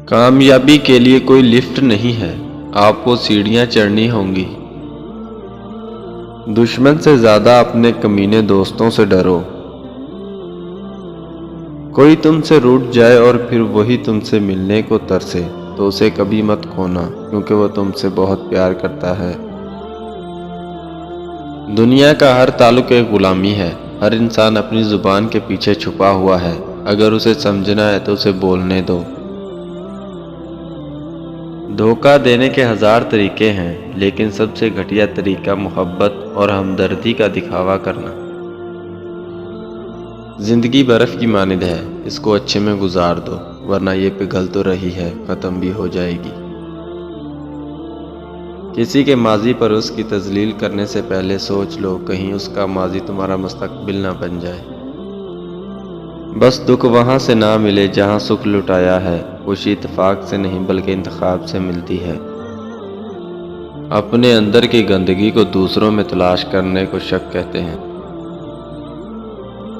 کامیابی کے لیے کوئی لفٹ نہیں ہے، آپ کو سیڑھیاں چڑھنی ہوں گی۔ دشمن سے زیادہ اپنے کمینے دوستوں سے ڈرو۔ کوئی تم سے روٹھ جائے اور پھر وہی تم سے ملنے کو ترسے تو اسے کبھی مت کھونا، کیونکہ وہ تم سے بہت پیار کرتا ہے۔ دنیا کا ہر تعلق ایک غلامی ہے، ہر انسان اپنی زبان کے پیچھے چھپا ہوا ہے، اگر اسے سمجھنا ہے تو اسے بولنے دو۔ دھوکہ دینے کے ہزار طریقے ہیں، لیکن سب سے گھٹیا طریقہ محبت اور ہمدردی کا دکھاوا کرنا۔ زندگی برف کی مانند ہے، اس کو اچھے میں گزار دو، ورنہ یہ پگھل تو رہی ہے، ختم بھی ہو جائے گی۔ کسی کے ماضی پر اس کی تذلیل کرنے سے پہلے سوچ لو، کہیں اس کا ماضی تمہارا مستقبل نہ بن جائے۔ بس دکھ وہاں سے نہ ملے جہاں سکھ لٹایا ہے، خوشی اتفاق سے نہیں بلکہ انتخاب سے ملتی ہے۔ اپنے اندر کی گندگی کو دوسروں میں تلاش کرنے کو شک کہتے ہیں۔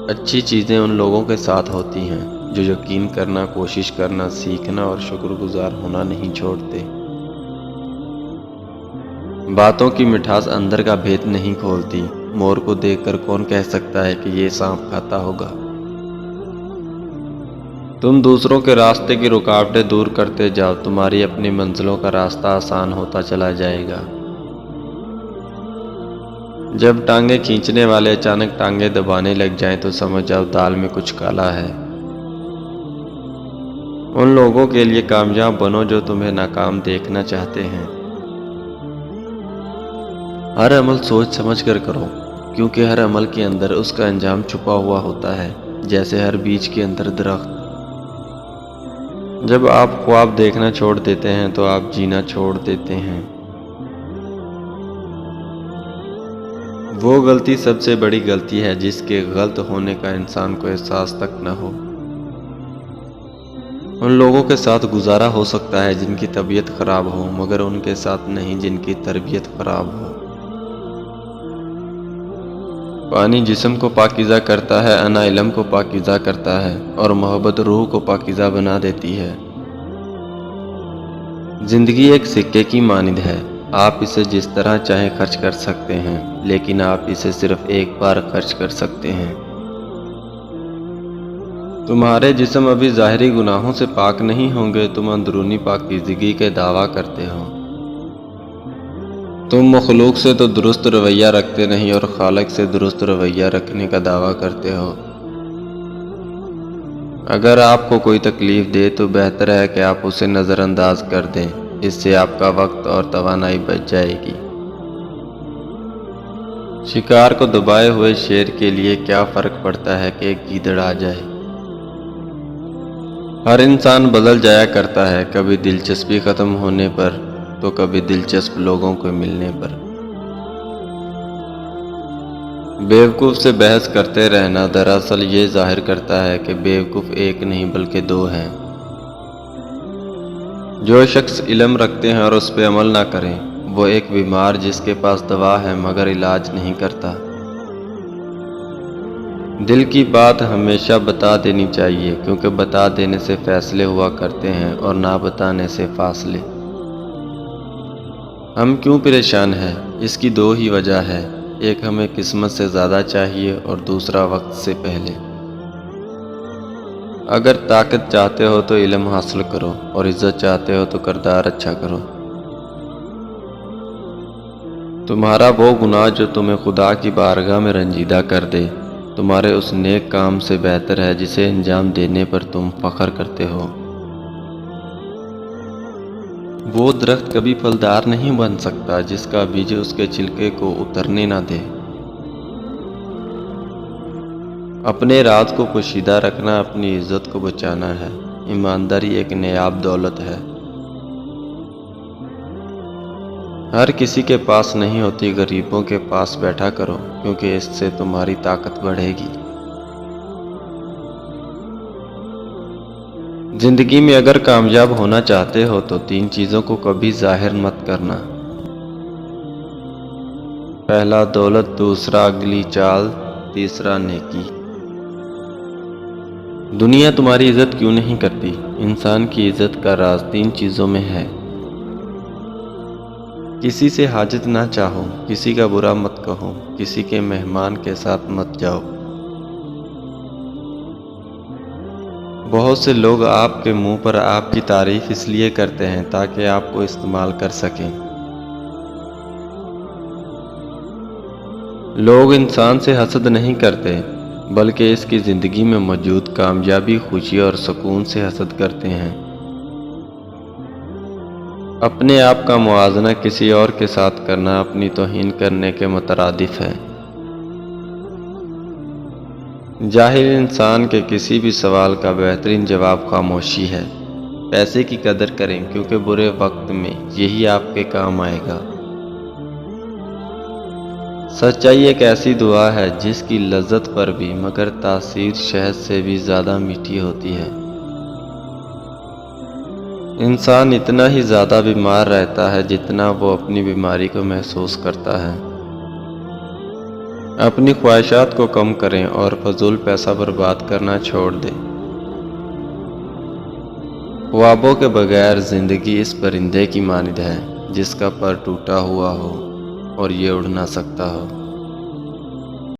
اچھی چیزیں ان لوگوں کے ساتھ ہوتی ہیں جو یقین کرنا، کوشش کرنا، سیکھنا اور شکر گزار ہونا نہیں چھوڑتے۔ باتوں کی مٹھاس اندر کا بھید نہیں کھولتی۔ مور کو دیکھ کر کون کہہ سکتا ہے کہ یہ سانپ کھاتا ہوگا؟ تم دوسروں کے راستے کی رکاوٹیں دور کرتے جاؤ، تمہاری اپنی منزلوں کا راستہ آسان ہوتا چلا جائے گا۔ جب ٹانگیں کھینچنے والے اچانک ٹانگیں دبانے لگ جائیں تو سمجھ جاؤ دال میں کچھ کالا ہے۔ ان لوگوں کے لیے کامیاب بنو جو تمہیں ناکام دیکھنا چاہتے ہیں۔ ہر عمل سوچ سمجھ کر کرو، کیونکہ ہر عمل کے اندر اس کا انجام چھپا ہوا ہوتا ہے، جیسے ہر بیج کے اندر درخت۔ جب آپ خواب دیکھنا چھوڑ دیتے ہیں تو آپ جینا چھوڑ دیتے ہیں۔ وہ غلطی سب سے بڑی غلطی ہے جس کے غلط ہونے کا انسان کو احساس تک نہ ہو۔ ان لوگوں کے ساتھ گزارا ہو سکتا ہے جن کی طبیعت خراب ہو، مگر ان کے ساتھ نہیں جن کی تربیت خراب ہو۔ پانی جسم کو پاکیزہ کرتا ہے، انا علم کو پاکیزہ کرتا ہے، اور محبت روح کو پاکیزہ بنا دیتی ہے۔ زندگی ایک سکے کی مانند ہے، آپ اسے جس طرح چاہیں خرچ کر سکتے ہیں، لیکن آپ اسے صرف ایک بار خرچ کر سکتے ہیں۔ تمہارے جسم ابھی ظاہری گناہوں سے پاک نہیں ہوں گے، تم اندرونی پاکیزگی کے دعویٰ کرتے ہو۔ تم مخلوق سے تو درست رویہ رکھتے نہیں اور خالق سے درست رویہ رکھنے کا دعویٰ کرتے ہو۔ اگر آپ کو کوئی تکلیف دے تو بہتر ہے کہ آپ اسے نظر انداز کر دیں، اس سے آپ کا وقت اور توانائی بچ جائے گی۔ شکار کو دبائے ہوئے شیر کے لیے کیا فرق پڑتا ہے کہ ایک گیدڑ آ جائے؟ ہر انسان بدل جایا کرتا ہے، کبھی دلچسپی ختم ہونے پر تو کبھی دلچسپ لوگوں کو ملنے پر۔ بیوقوف سے بحث کرتے رہنا دراصل یہ ظاہر کرتا ہے کہ بیوقوف ایک نہیں بلکہ دو ہیں۔ جو شخص علم رکھتے ہیں اور اس پہ عمل نہ کریں، وہ ایک بیمار جس کے پاس دوا ہے مگر علاج نہیں کرتا۔ دل کی بات ہمیشہ بتا دینی چاہیے، کیونکہ بتا دینے سے فیصلے ہوا کرتے ہیں اور نہ بتانے سے فاصلے۔ ہم کیوں پریشان ہیں؟ اس کی دو ہی وجہ ہے، ایک ہمیں قسمت سے زیادہ چاہیے اور دوسرا وقت سے پہلے۔ اگر طاقت چاہتے ہو تو علم حاصل کرو، اور عزت چاہتے ہو تو کردار اچھا کرو۔ تمہارا وہ گناہ جو تمہیں خدا کی بارگاہ میں رنجیدہ کر دے، تمہارے اس نیک کام سے بہتر ہے جسے انجام دینے پر تم فخر کرتے ہو۔ وہ درخت کبھی پھلدار نہیں بن سکتا جس کا بیج اس کے چھلکے کو اترنے نہ دے۔ اپنے راز کو پوشیدہ رکھنا اپنی عزت کو بچانا ہے۔ ایمانداری ایک نایاب دولت ہے۔ ہر کسی کے پاس نہیں ہوتی، غریبوں کے پاس بیٹھا کرو، کیونکہ اس سے تمہاری طاقت بڑھے گی۔ زندگی میں اگر کامیاب ہونا چاہتے ہو تو تین چیزوں کو کبھی ظاہر مت کرنا۔ پہلا دولت، دوسرا اگلی چال، تیسرا نیکی۔ دنیا تمہاری عزت کیوں نہیں کرتی؟ انسان کی عزت کا راز 3 چیزوں میں ہے۔ کسی سے حاجت نہ چاہو، کسی کا برا مت کہو، کسی کے مہمان کے ساتھ مت جاؤ۔ بہت سے لوگ آپ کے منہ پر آپ کی تعریف اس لیے کرتے ہیں تاکہ آپ کو استعمال کر سکیں۔ لوگ انسان سے حسد نہیں کرتے، بلکہ اس کی زندگی میں موجود کامیابی، خوشی اور سکون سے حسد کرتے ہیں۔ اپنے آپ کا موازنہ کسی اور کے ساتھ کرنا اپنی توہین کرنے کے مترادف ہے۔ جاہل انسان کے کسی بھی سوال کا بہترین جواب خاموشی ہے۔ پیسے کی قدر کریں کیونکہ برے وقت میں یہی آپ کے کام آئے گا۔ سچائی ایک ایسی دعا ہے جس کی لذت پر بھی مگر تاثیر شہد سے بھی زیادہ میٹھی ہوتی ہے۔ انسان اتنا ہی زیادہ بیمار رہتا ہے جتنا وہ اپنی بیماری کو محسوس کرتا ہے۔ اپنی خواہشات کو کم کریں اور فضول پیسہ برباد کرنا چھوڑ دیں۔ خوابوں کے بغیر زندگی اس پرندے کی مانند ہے جس کا پر ٹوٹا ہوا ہو اور یہ اڑ نہ سکتا ہو۔